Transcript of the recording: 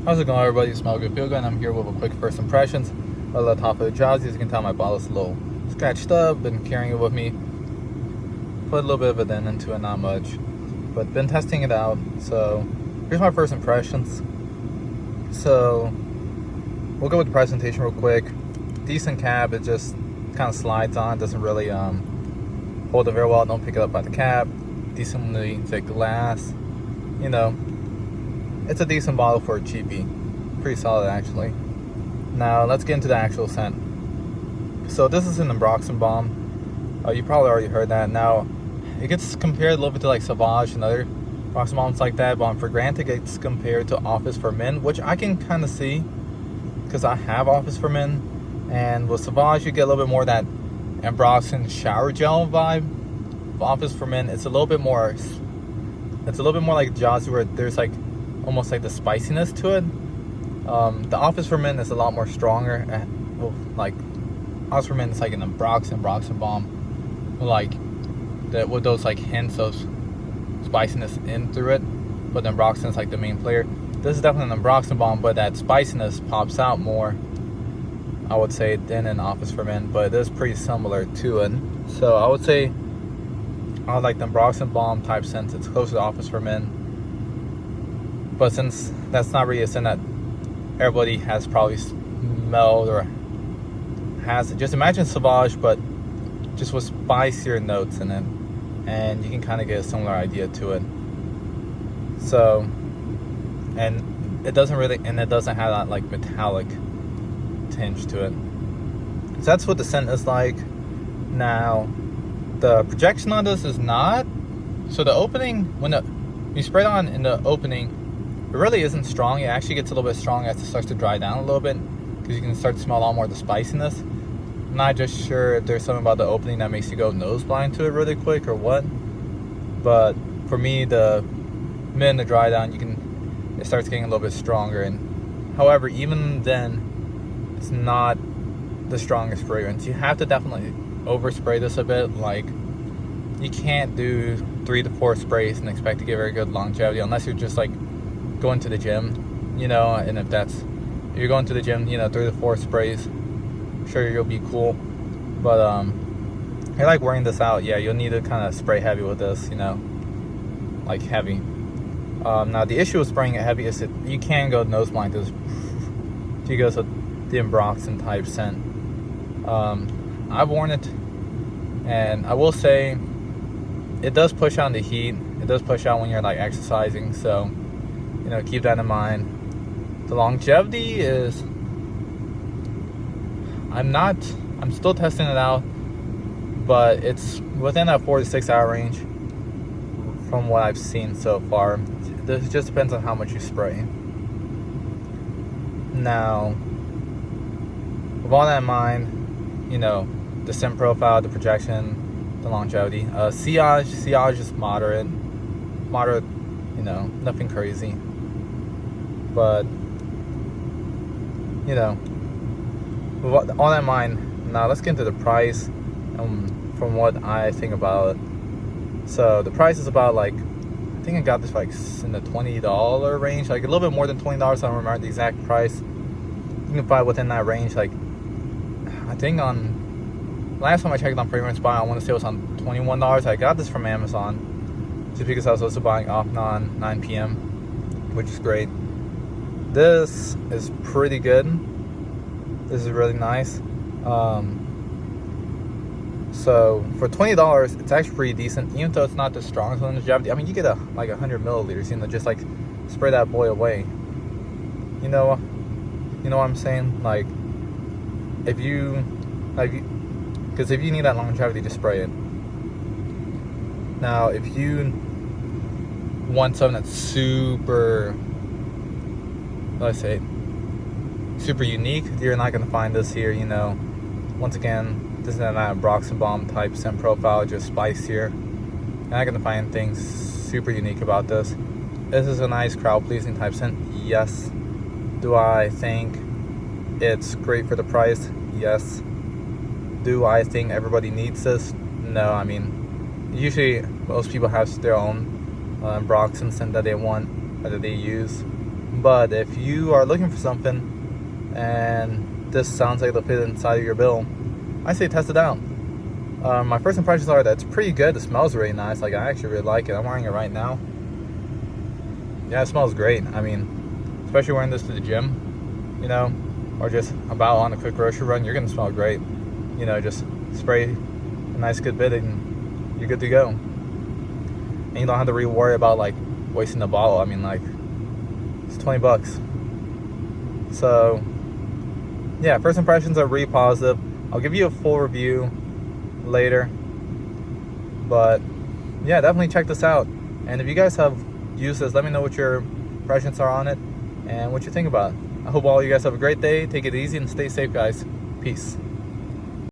How's it going, everybody? Smell good, feel good. And I'm here with a quick first impressions of Lattafa Ejaazi. As you can tell, my bottle's a little scratched up. Been carrying it with me. Put a little bit of it into it, not much. But been testing it out. So here's my first impressions. So we'll go with the presentation real quick. Decent cap. It just kind of slides on. Doesn't really hold it very well. Don't pick it up by the cap. Decently thick glass. You know, it's a decent bottle for a cheapie. Pretty solid, actually. Now, let's get into the actual scent. So this is an Ambroxan bomb. You probably already heard that. Now, it gets compared a little bit to like Sauvage and other Ambroxan bombs like that, but for granted, it gets compared to Office for Men, which I can kind of see because I have Office for Men. And with Sauvage, you get a little bit more of that Ambroxan shower gel vibe. With Office for Men, it's a little bit more like Ejaazi, where there's like almost like the spiciness to it. The Office for Men is a lot more stronger. Like Office for Men is like an Ambroxan bomb, like that with those like hints of spiciness in through it. But the Ambroxan is like the main player. This is definitely an Ambroxan bomb, but that spiciness pops out more, I would say, than an Office for Men. But it is pretty similar to it. So I would say I like the Ambroxan bomb type scent. It's close to the Office for Men. But since that's not really a scent that everybody has probably smelled or has it, just imagine Sauvage, but just with spicier notes in it, and you can kind of get a similar idea to it. So, and it doesn't have that like metallic tinge to it. So that's what the scent is like. Now, the projection on this is not. So the opening, when you spray it on in the opening, it really isn't strong. It actually gets a little bit strong as it starts to dry down a little bit, because you can start to smell a lot more of the spiciness. I'm not just sure if there's something about the opening that makes you go nose blind to it really quick or what. But for me, the minute the dry down, it starts getting a little bit stronger. And however, even then, it's not the strongest fragrance. You have to definitely overspray this a bit. Like, you can't do 3 to 4 sprays and expect to get very good longevity unless you're just like going to the gym, you know. And if you're going to the gym, you know, 3 to 4 sprays, sure, you'll be cool. But if you're like wearing this out, yeah, you'll need to kind of spray heavy with this, you know, like heavy. Now the issue with spraying it heavy is that you can go nose blind. If you go to the Ambroxan type scent. I've worn it, and I will say it does push on the heat. It does push out when you're like exercising, so you know, keep that in mind. The longevity is, I'm still testing it out, but it's within that 4 to 6 hour range from what I've seen so far. This just depends on how much you spray. Now, with all that in mind, you know, the scent profile, the projection, the longevity. Sillage is moderate, you know, nothing crazy. But, you know, with all that in mind, now let's get into the price from what I think about it. So the price is about like, I think I got this like in the $20 range, like a little bit more than $20. I don't remember the exact price. You can find within that range. Like, I think last time I checked on Fragrance Buy, I want to say it was on $21. I got this from Amazon just because I was also buying off 9 p.m, which is great. This is pretty good. This is really nice. So for $20, it's actually pretty decent, even though it's not the strongest one in the longevity. I mean, you get like 100 milliliters, you know, just like spray that boy away. You know what I'm saying? Like, because if you need that longevity, just spray it. Now, if you want something that's super, let's say, super unique, you're not going to find this here, you know. Once again, this is an Ambroxan bomb type scent profile, just spicier. You're not going to find things super unique about this. This is a nice crowd pleasing type scent, yes. Do I think it's great for the price? Yes. Do I think everybody needs this? No. I mean, usually most people have their own Ambroxan scent that they want, that they use. But if you are looking for something and this sounds like it'll fit inside of your bill, I say test it out. My first impressions are that it's pretty good. It smells really nice. Like, I actually really like it. I'm wearing it right now. Yeah, it smells great. I mean, especially wearing this to the gym, you know, or just about on a quick grocery run, you're gonna smell great. You know, just spray a nice good bit and you're good to go. And you don't have to really worry about like wasting the bottle. I mean, like, it's $20. So yeah, first impressions are really positive. I'll give you a full review later, but yeah, definitely check this out. And if you guys have used this, let me know what your impressions are on it and what you think about it. I hope all you guys have a great day. Take it easy and stay safe, guys. Peace.